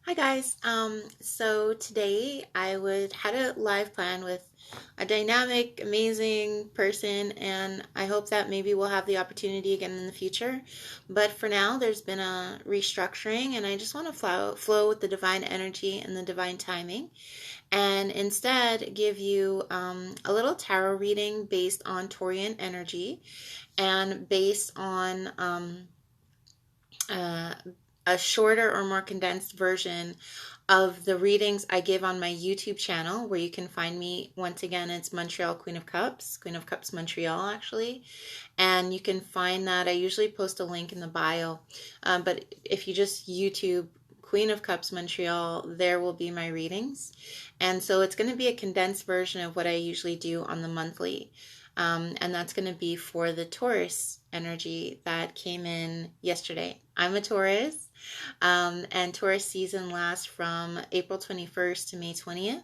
Hi guys. So today had a live plan with a dynamic, amazing person, and I hope that maybe we'll have the opportunity again in the future. But for now, there's been a restructuring, and I just want to flow with the divine energy and the divine timing, and instead give you a little tarot reading based on Taurian energy and based on uh, a shorter or more condensed version of the readings I give on my YouTube channel, where you can find me. Once again, it's Montreal Queen of Cups Montreal, actually. And you can find that. I usually post a link in the bio. But if you just YouTube Queen of Cups Montreal, there will be my readings. And so it's going to be a condensed version of what I usually do on the monthly. And that's going to be for the Taurus energy that came in yesterday. I'm a Taurus, and Taurus season lasts from April 21st to May 20th.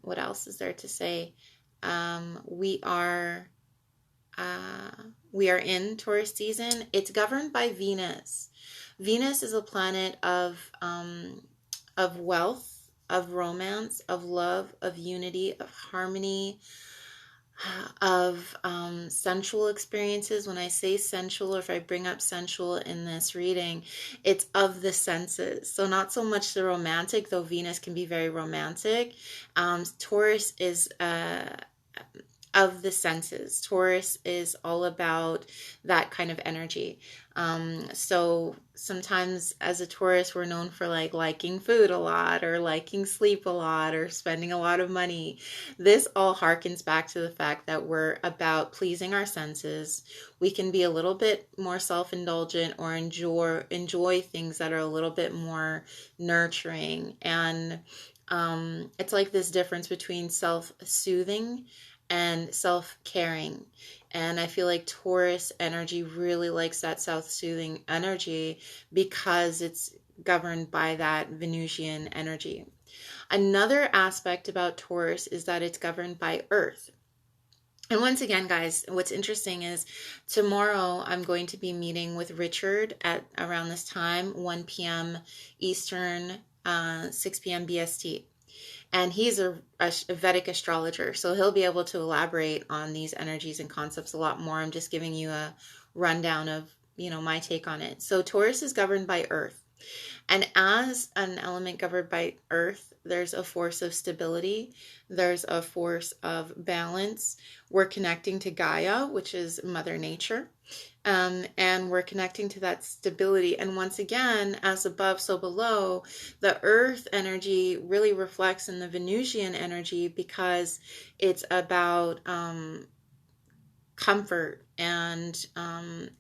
What else is there to say? Um, we are uh, we are in Taurus season. It's governed by Venus. Venus is a planet of wealth, of romance, of love, of unity, of harmony, of sensual experiences. When I say sensual, or if I bring up sensual in this reading, it's of the senses. So not so much the romantic, though Venus can be very romantic. Taurus is of the senses. Taurus is all about that kind of energy. So sometimes as a Taurus, we're known for like liking food a lot, or liking sleep a lot, or spending a lot of money. This all harkens back to the fact that we're about pleasing our senses. We can be a little bit more self-indulgent, or enjoy things that are a little bit more nurturing. And it's like this difference between self-soothing and self-caring. And I feel like Taurus energy really likes that self-soothing energy because it's governed by that Venusian energy. Another aspect about Taurus is that it's governed by Earth. And once again, guys, what's interesting is tomorrow I'm going to be meeting with Richard at around this time, 1 p.m. Eastern, 6 p.m. BST. And he's a Vedic astrologer, so he'll be able to elaborate on these energies and concepts a lot more. I'm just giving you a rundown of, my take on it. So Taurus is governed by Earth. And as an element governed by Earth, there's a force of stability. There's a force of balance. We're connecting to Gaia, which is Mother Nature. And we're connecting to that stability. And once again, as above, so below, the Earth energy really reflects in the Venusian energy because it's about comfort, and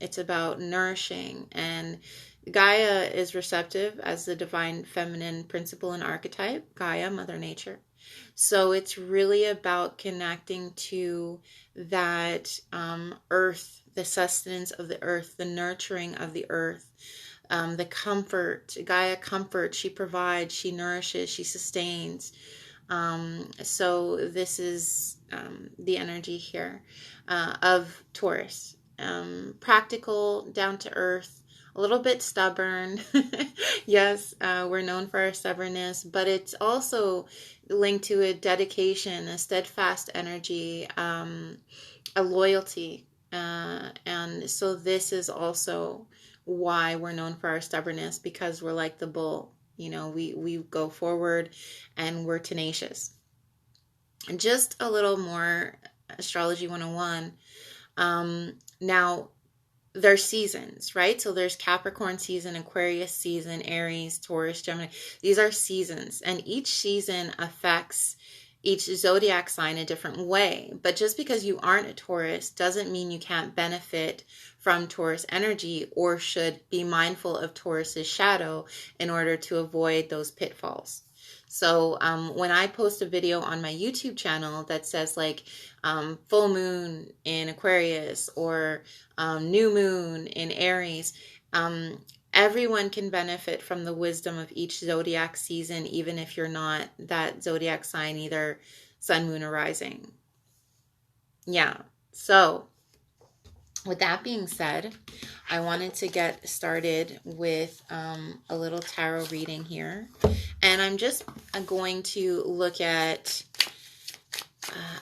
it's about nourishing. And Gaia is receptive as the divine feminine principle and archetype, Gaia, Mother Nature. So it's really about connecting to that earth, the sustenance of the earth, the nurturing of the earth, the comfort. Gaia comforts, she provides, she nourishes, she sustains. So this is the energy here of Taurus. Practical, down to earth, a little bit stubborn. Yes, we're known for our stubbornness, but it's also linked to a dedication, a steadfast energy, a loyalty. And so this is also why we're known for our stubbornness, because we're like the bull. We go forward and we're tenacious. And just a little more astrology 101. Now, there's seasons, right? So there's Capricorn season, Aquarius season, Aries, Taurus, Gemini. These are seasons, and each season affects each zodiac sign a different way. But just because you aren't a Taurus doesn't mean you can't benefit from Taurus energy, or should be mindful of Taurus's shadow in order to avoid those pitfalls. So when I post a video on my YouTube channel that says like full moon in Aquarius, or new moon in Aries, everyone can benefit from the wisdom of each zodiac season, even if you're not that zodiac sign, either sun, moon, or rising. Yeah. So With that being said, I wanted to get started with a little tarot reading here. And I'm just going to look at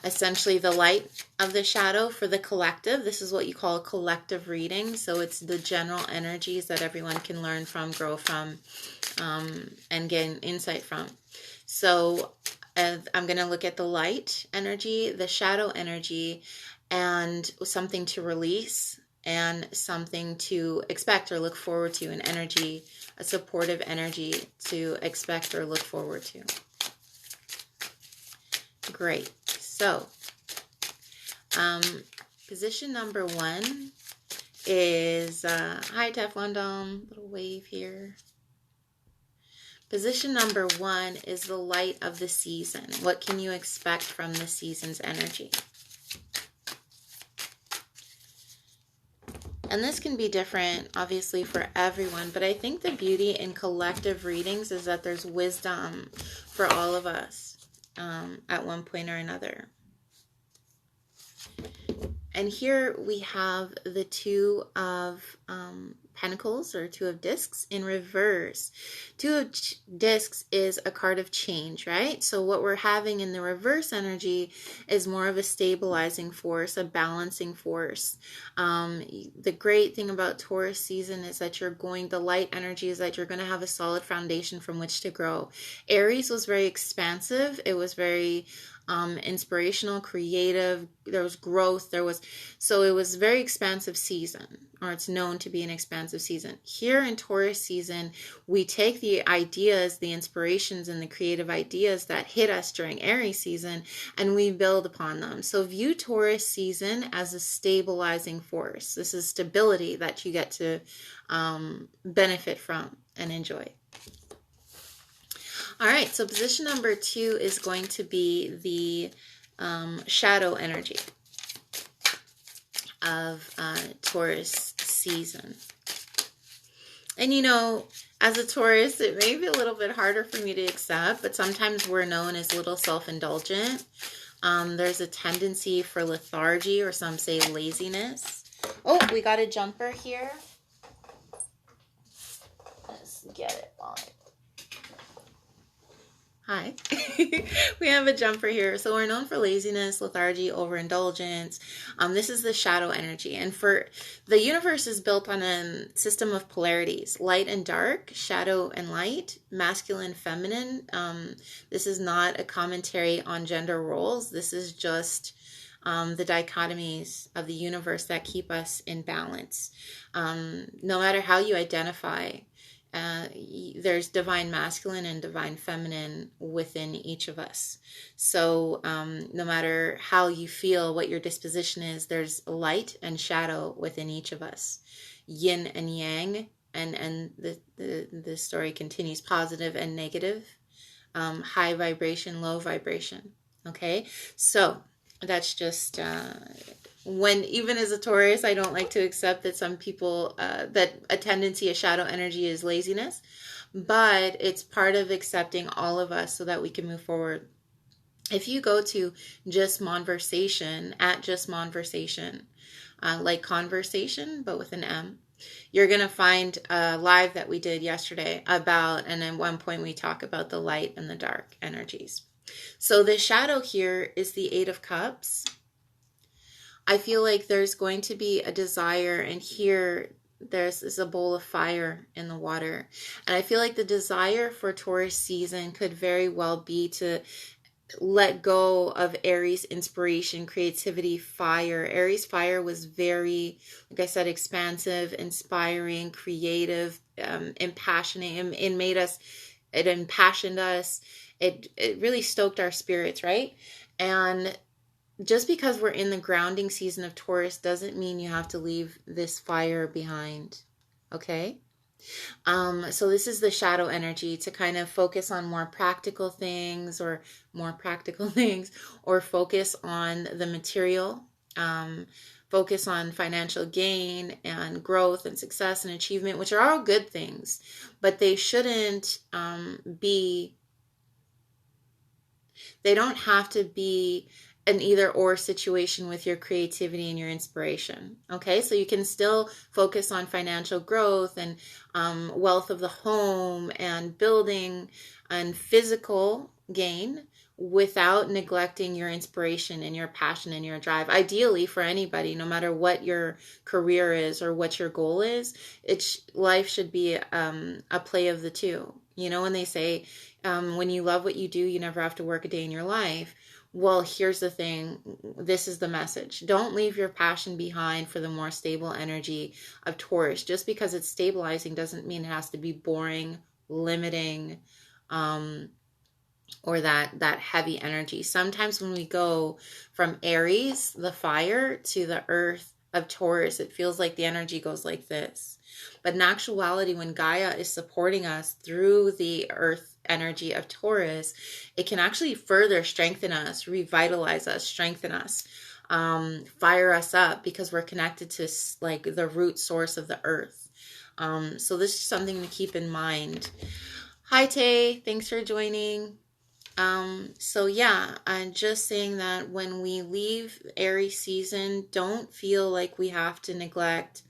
essentially the light of the shadow for the collective. This is what you call a collective reading. So it's the general energies that everyone can learn from, grow from, and gain insight from. So I'm going to look at the light energy, the shadow energy, and something to release and something to expect or look forward to, an energy, a supportive energy to expect or look forward to. Great. So, position number one is, hi Teflon Dome, little wave here. Position number one is the light of the season. What can you expect from the season's energy? And this can be different, obviously, for everyone, but I think the beauty in collective readings is that there's wisdom for all of us at one point or another. And here we have the Two of Pentacles, or Two of Discs, in reverse. Two of Discs is a card of change, right? So what we're having in the reverse energy is more of a stabilizing force, a balancing force. The great thing about Taurus season is that the light energy is that you're going to have a solid foundation from which to grow. Aries was very expansive. It was very inspirational, creative. There was growth. So it was a very expansive season, or it's known to be an expansive season. Here in Taurus season, we take the ideas, the inspirations, and the creative ideas that hit us during Aries season, and we build upon them. So view Taurus season as a stabilizing force. This is stability that you get to benefit from and enjoy. All right, so position number two is going to be the shadow energy of Taurus season. And you know, as a Taurus, it may be a little bit harder for me to accept, but sometimes we're known as a little self-indulgent. There's a tendency for lethargy, or some say laziness. Oh, we got a jumper here. Let's get it on. Hi. We have a jumper here. So we're known for laziness, lethargy, overindulgence. This is the shadow energy. And for the universe is built on a system of polarities, light and dark, shadow and light, masculine, feminine. This is not a commentary on gender roles. This is just the dichotomies of the universe that keep us in balance. No matter how you identify, there's divine masculine and divine feminine within each of us. So no matter how you feel, what your disposition is, there's light and shadow within each of us. Yin and yang, and the story continues, positive and negative, high vibration, low vibration. Okay, so that's just even as a Taurus, I don't like to accept that some people, that a tendency of shadow energy is laziness, but it's part of accepting all of us so that we can move forward. If you go to Just Monversation, at Just Monversation, like conversation, but with an M, you're going to find a live that we did yesterday about, and at one point we talk about the light and the dark energies. So the shadow here is the Eight of Cups. I feel like there's going to be a desire, and here there's a bowl of fire in the water. And I feel like the desire for Taurus season could very well be to let go of Aries inspiration, creativity, fire. Aries fire was very, like I said, expansive, inspiring, creative, impassioning. It impassioned us. It really stoked our spirits, right? And just because we're in the grounding season of Taurus doesn't mean you have to leave this fire behind, okay? So this is the shadow energy, to kind of focus on more practical things, or focus on the material, focus on financial gain and growth and success and achievement, which are all good things, but they shouldn't they don't have to be an either or situation with your creativity and your inspiration. Okay, so you can still focus on financial growth and wealth of the home and building and physical gain without neglecting your inspiration and your passion and your drive. Ideally, for anybody, no matter what your career is or what your goal is, life should be a play of the two. You know, when they say, when you love what you do, you never have to work a day in your life. Well, here's the thing. This is the message. Don't leave your passion behind for the more stable energy of Taurus. Just because it's stabilizing doesn't mean it has to be boring, limiting, or that heavy energy. Sometimes when we go from Aries, the fire, to the earth of Taurus, it feels like the energy goes like this. But in actuality, when Gaia is supporting us through the earth energy of Taurus, it can actually further strengthen us, revitalize us, strengthen us, fire us up, because we're connected to like the root source of the earth. So this is something to keep in mind. Hi Tay, thanks for joining. So yeah, I'm just saying that when we leave Aries season, don't feel like we have to neglect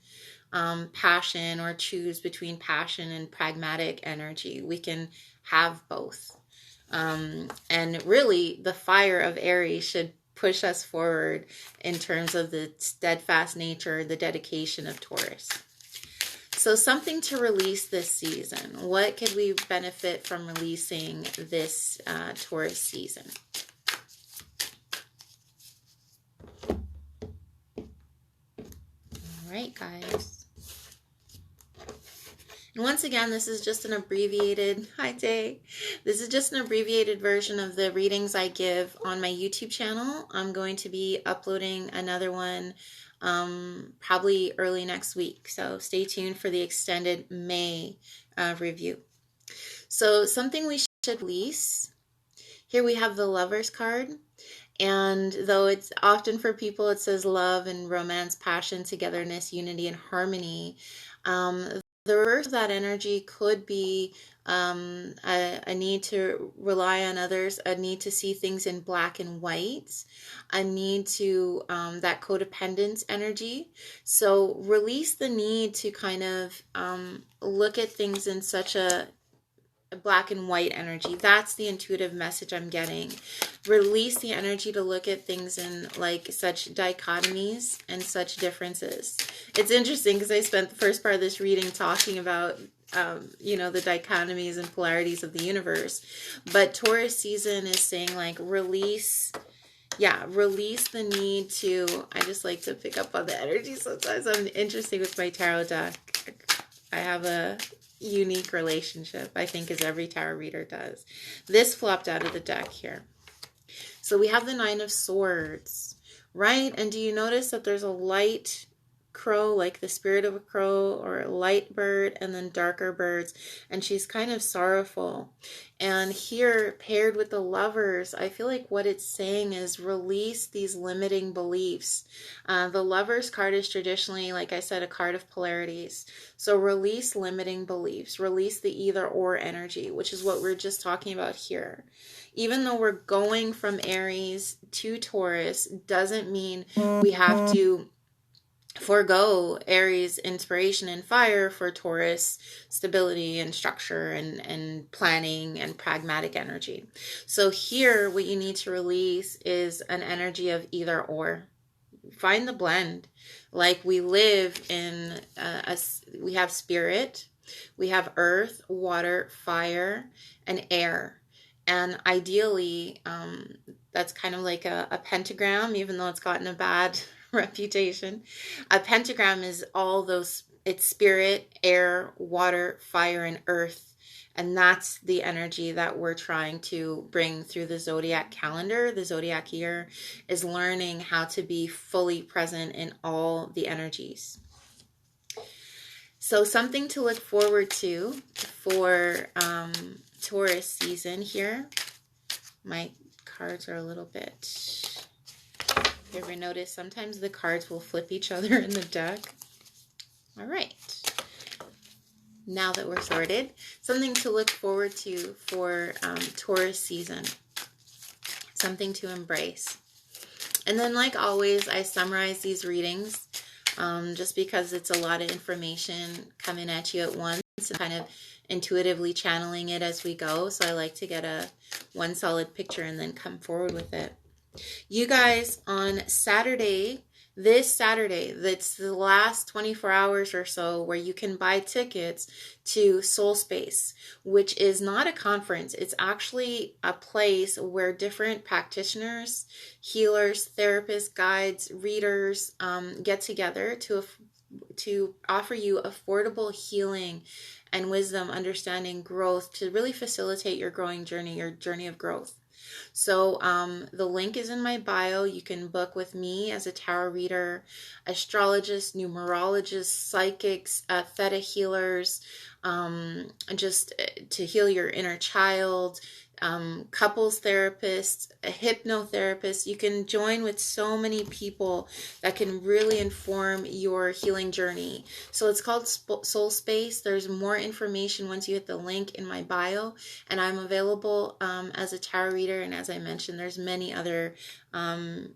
passion or choose between passion and pragmatic energy. We can have both. And really, the fire of Aries should push us forward in terms of the steadfast nature, the dedication of Taurus. So something to release this season. What could we benefit from releasing this Taurus season? All right, guys. And once again, this is just an abbreviated, hi Day, this is just an abbreviated version of the readings I give on my YouTube channel. I'm going to be uploading another one probably early next week. So stay tuned for the extended May review. So something we should release. Here we have the Lover's card. And though it's often for people, it says love and romance, passion, togetherness, unity, and harmony. The reverse of that energy could be a need to rely on others, a need to see things in black and white, a need to, that codependence energy. So release the need to kind of look at things in such a black and white energy. That's the intuitive message I'm getting. Release the energy to look at things in like such dichotomies and such differences. It's interesting because I spent the first part of this reading talking about you know, the dichotomies and polarities of the universe, but Taurus season is saying like release the need to, I just like to pick up on the energy sometimes. I'm interesting with my tarot deck. I have a unique relationship, I think, as every tarot reader does. This flopped out of the deck here. So we have the Nine of Swords, right? And do you notice that there's a light crow, like the spirit of a crow, or a light bird, and then darker birds, and she's kind of sorrowful. And here, paired with the Lovers, I feel like what it's saying is release these limiting beliefs. The Lovers card is traditionally, like I said, a card of polarities. So release limiting beliefs, release the either or energy, which is what we're just talking about here. Even though we're going from Aries to Taurus, doesn't mean we have to forego Aries inspiration and fire for Taurus stability and structure and planning and pragmatic energy. So here, what you need to release is an energy of either or. Find the blend. Like we live in we have spirit, we have earth, water, fire, and air. And ideally, that's kind of like a pentagram, even though it's gotten a bad reputation. A pentagram is all those, it's spirit, air, water, fire, and earth. And that's the energy that we're trying to bring through the zodiac calendar. The zodiac year is learning how to be fully present in all the energies. So something to look forward to for Taurus season here. My cards are a little bit... You ever notice sometimes the cards will flip each other in the deck? All right. Now that we're sorted, something to look forward to for Taurus season. Something to embrace. And then, like always, I summarize these readings just because it's a lot of information coming at you at once and kind of intuitively channeling it as we go. So I like to get one solid picture and then come forward with it. You guys, on Saturday, this Saturday, that's the last 24 hours or so where you can buy tickets to Soul Space, which is not a conference. It's actually a place where different practitioners, healers, therapists, guides, readers get together to offer you affordable healing and wisdom, understanding, growth, to really facilitate your growing journey, your journey of growth. So the link is in my bio. You can book with me as a tarot reader, astrologist, numerologist, psychics, theta healers, just to heal your inner child, couples therapists, a hypnotherapist. You can join with so many people that can really inform your healing journey. So it's called Soul Space. There's more information once you hit the link in my bio, and I'm available as a tarot reader, and as I mentioned, there's many other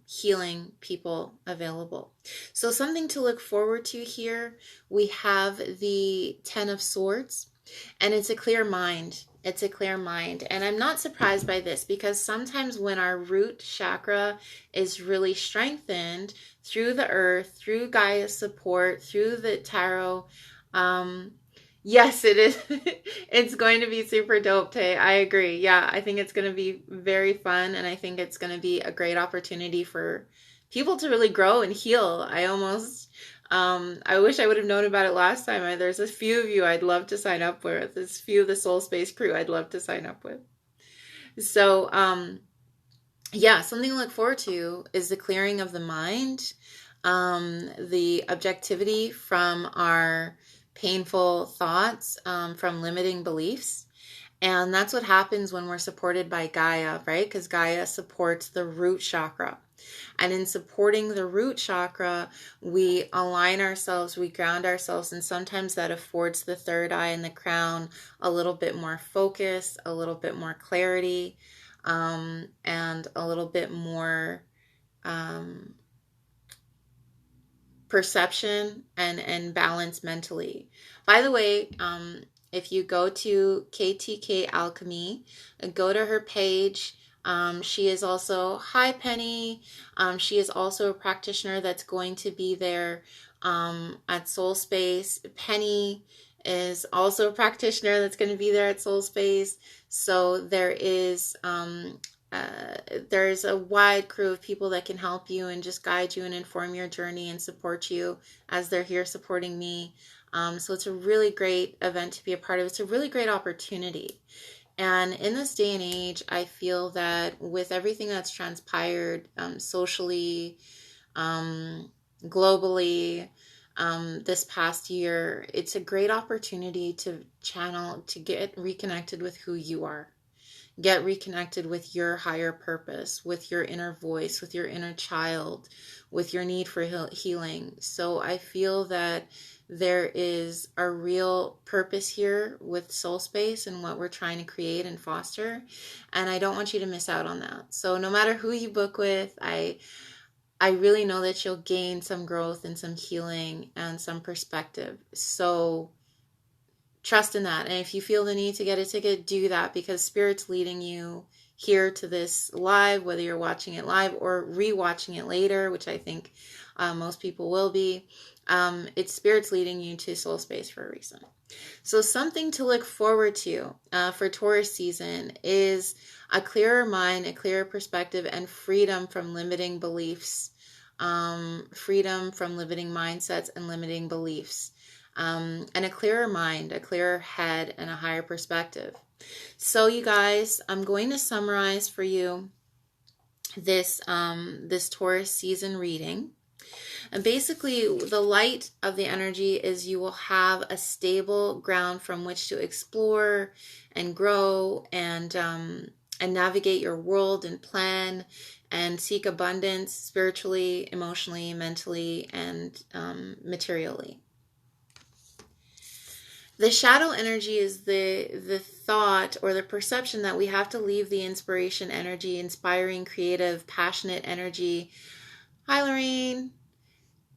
healing people available. So something to look forward to here, we have the 10 of Swords, and it's a clear mind. It's a clear mind. And I'm not surprised by this, because sometimes when our root chakra is really strengthened through the earth, through Gaia's support, through the tarot, yes, it is. It's going to be super dope, Tay. I agree. Yeah, I think it's going to be very fun, and I think it's going to be a great opportunity for people to really grow and heal. I wish I would have known about it last time. There's a few of you I'd love to sign up with. There's a few of the Soul Space crew I'd love to sign up with. So, yeah, something to look forward to is the clearing of the mind, the objectivity from our painful thoughts, from limiting beliefs. And that's what happens when we're supported by Gaia, right? Because Gaia supports the root chakra. And in supporting the root chakra, we align ourselves, we ground ourselves, and sometimes that affords the third eye and the crown a little bit more focus, a little bit more clarity, and a little bit more perception and balance mentally. By the way, if you go to KTK Alchemy, go to her page. She is also, hi Penny, she is also a practitioner that's going to be there at Soul Space. Penny is also a practitioner that's going to be there at Soul Space. So there's a wide crew of people that can help you and just guide you and inform your journey and support you as they're here supporting me. So it's a really great event to be a part of. It's a really great opportunity. And in this day and age, I feel that with everything that's transpired socially, globally, this past year, it's a great opportunity to get reconnected with who you are. Get reconnected with your higher purpose, with your inner voice, with your inner child, with your need for healing. So I feel that there is a real purpose here with Soul Space and what we're trying to create and foster. And I don't want you to miss out on that. So no matter who you book with, I really know that you'll gain some growth and some healing and some perspective. So trust in that. And if you feel the need to get a ticket, do that, because Spirit's leading you here to this live, whether you're watching it live or rewatching it later, which I think most people will be. It's Spirit's leading you to Soul Space for a reason. So something to look forward to for Taurus season is a clearer mind, a clearer perspective, and freedom from limiting beliefs, freedom from limiting mindsets and limiting beliefs, and a clearer mind, a clearer head, and a higher perspective. So you guys, I'm going to summarize for you this Taurus season reading. And basically, the light of the energy is you will have a stable ground from which to explore and grow and navigate your world and plan and seek abundance spiritually, emotionally, mentally, and materially. The shadow energy is the thought or the perception that we have to leave the inspiration energy, inspiring, creative, passionate energy Hi, Lorraine.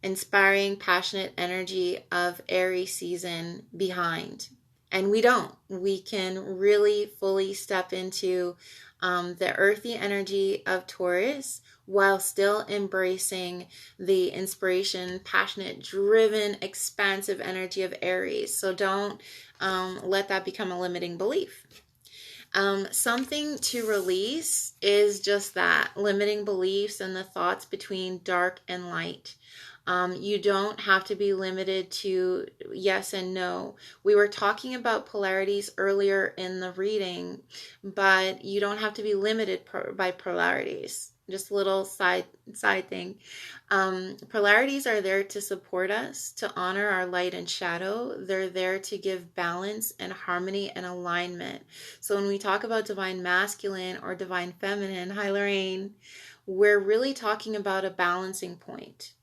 Inspiring, passionate energy of Aries season behind. And we don't. We can really fully step into the earthy energy of Taurus while still embracing the inspiration, passionate, driven, expansive energy of Aries. So don't let that become a limiting belief. Something to release is just that, limiting beliefs and the thoughts between dark and light. You don't have to be limited to yes and no. We were talking about polarities earlier in the reading, but you don't have to be limited by polarities. Just a little side thing. Polarities are there to support us, to honor our light and shadow. They're there to give balance and harmony and alignment. So when we talk about divine masculine or divine feminine, hi Lorraine, we're really talking about a balancing point.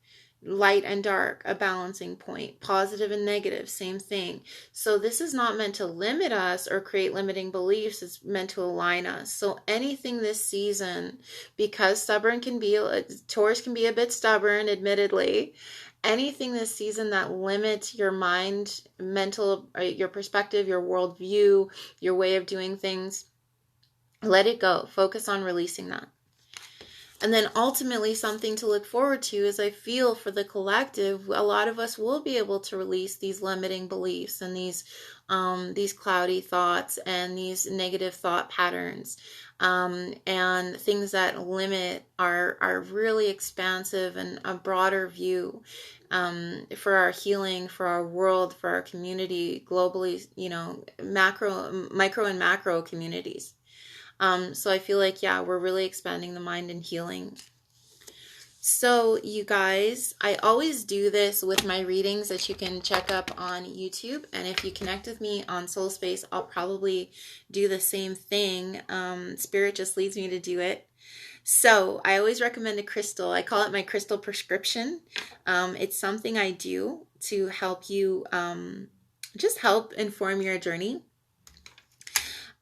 Light and dark, a balancing point. Positive and negative, same thing. So this is not meant to limit us or create limiting beliefs. It's meant to align us. So anything this season, because Taurus can be a bit stubborn, admittedly. Anything this season that limits your mind, your perspective, your worldview, your way of doing things, let it go. Focus on releasing that. And then ultimately something to look forward to is I feel for the collective, a lot of us will be able to release these limiting beliefs and these cloudy thoughts and these negative thought patterns and things that limit our really expansive and a broader view for our healing, for our world, for our community, globally, micro and macro communities. So I feel like, yeah, we're really expanding the mind and healing. So you guys, I always do this with my readings that you can check up on YouTube. And if you connect with me on Soul Space, I'll probably do the same thing. Spirit just leads me to do it. So I always recommend a crystal. I call it my crystal prescription. It's something I do to help you, just help inform your journey.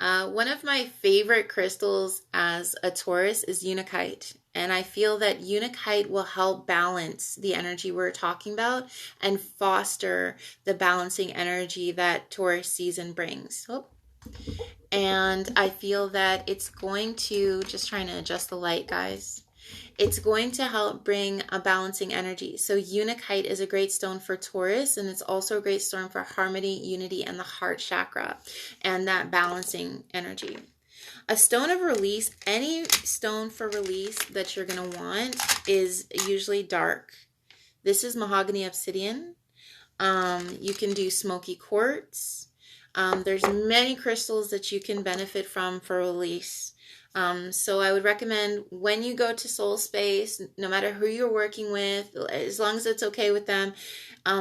One of my favorite crystals as a Taurus is Unakite. And I feel that Unakite will help balance the energy we're talking about and foster the balancing energy that Taurus season brings. And I feel that it's going to, just trying to adjust the light, guys. It's going to help bring a balancing energy. So Unakite is a great stone for Taurus, and it's also a great stone for harmony, unity, and the heart chakra, and that balancing energy. A stone of release, any stone for release that you're going to want is usually dark. This is mahogany obsidian. You can do smoky quartz. There's many crystals that you can benefit from for release. So I would recommend when you go to Soul Space, no matter who you're working with, as long as it's okay with them,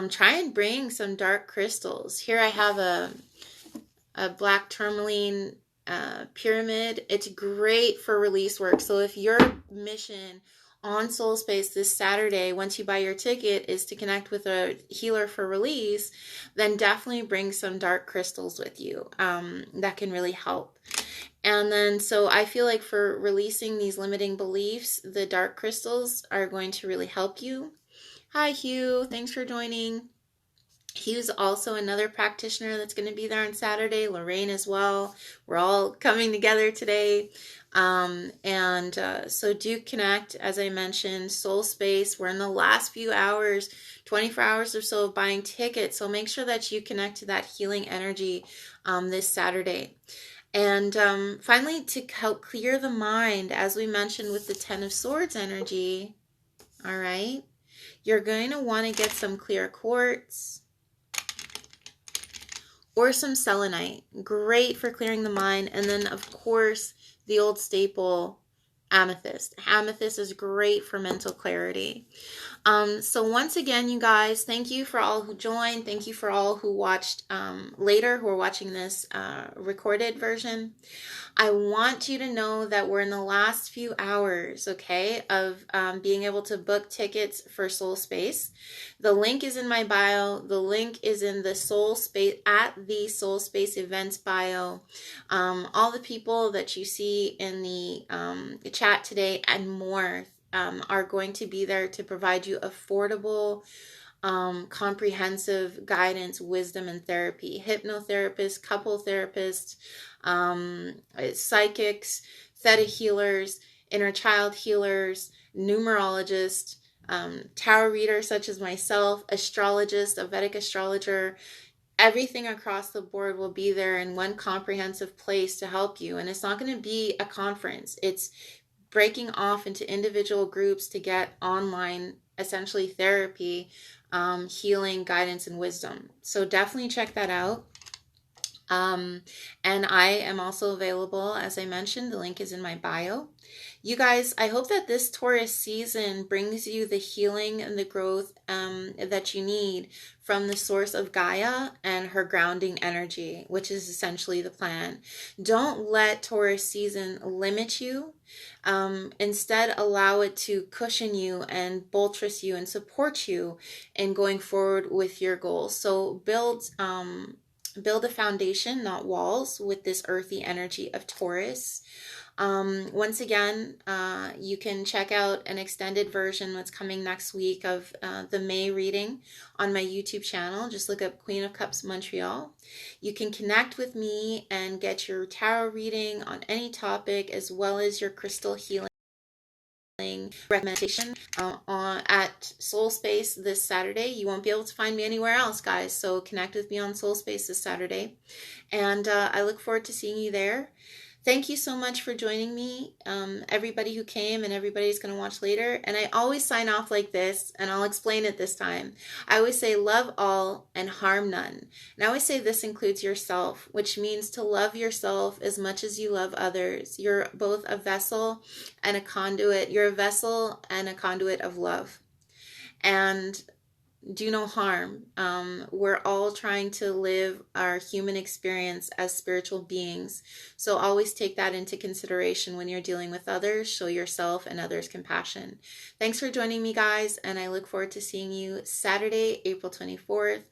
try and bring some dark crystals. Here I have a black tourmaline pyramid. It's great for release work. So if your mission on Soul Space this Saturday, once you buy your ticket, is to connect with a healer for release, then definitely bring some dark crystals with you. That can really help. And then, so I feel like for releasing these limiting beliefs, the dark crystals are going to really help you. Hi, Hugh. Thanks for joining. Hugh's also another practitioner that's going to be there on Saturday. Lorraine as well. We're all coming together today. So do connect, as I mentioned, Soul Space. We're in the last few hours, 24 hours or so of buying tickets. So make sure that you connect to that healing energy this Saturday. And finally, to help clear the mind, as we mentioned with the Ten of Swords energy, all right, you're going to want to get some clear quartz or some selenite. Great for clearing the mind. And then, of course, the old staple, amethyst. Amethyst is great for mental clarity. So once again, you guys, thank you for all who joined. Thank you for all who watched later, who are watching this recorded version. I want you to know that we're in the last few hours, okay, of being able to book tickets for Soul Space. The link is in my bio. The link is in the Soul Space, at the Soul Space events bio. All the people that you see in the chat today and more. are going to be there to provide you affordable, comprehensive guidance, wisdom, and therapy. Hypnotherapists, couple therapists, psychics, theta healers, inner child healers, numerologists, tarot readers such as myself, astrologist, a Vedic astrologer. Everything across the board will be there in one comprehensive place to help you. And it's not going to be a conference. It's breaking off into individual groups to get online, essentially therapy, healing, guidance, and wisdom. So definitely check that out. And I am also available, as I mentioned, the link is in my bio. You guys, I hope that this Taurus season brings you the healing and the growth that you need from the source of Gaia and her grounding energy, which is essentially the plan. Don't let Taurus season limit you. Instead, allow it to cushion you and buttress you and support you in going forward with your goals. So build a foundation, not walls, with this earthy energy of Taurus. Once again, you can check out an extended version that's coming next week of the May reading on my YouTube channel. Just look up Queen of Cups Montreal. You can connect with me and get your tarot reading on any topic, as well as your crystal healing recommendation at Soul Space this Saturday. You won't be able to find me anywhere else, guys, so connect with me on Soul Space this Saturday, and I look forward to seeing you there. Thank you so much for joining me, everybody who came and everybody who's going to watch later. And I always sign off like this, and I'll explain it this time. I always say love all and harm none. And I always say this includes yourself, which means to love yourself as much as you love others. You're both a vessel and a conduit. You're a vessel and a conduit of love. And do no harm. We're all trying to live our human experience as spiritual beings. So always take that into consideration when you're dealing with others. Show yourself and others compassion. Thanks for joining me, guys, and I look forward to seeing you Saturday, April 24th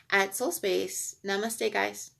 at Soul Space. Namaste, guys.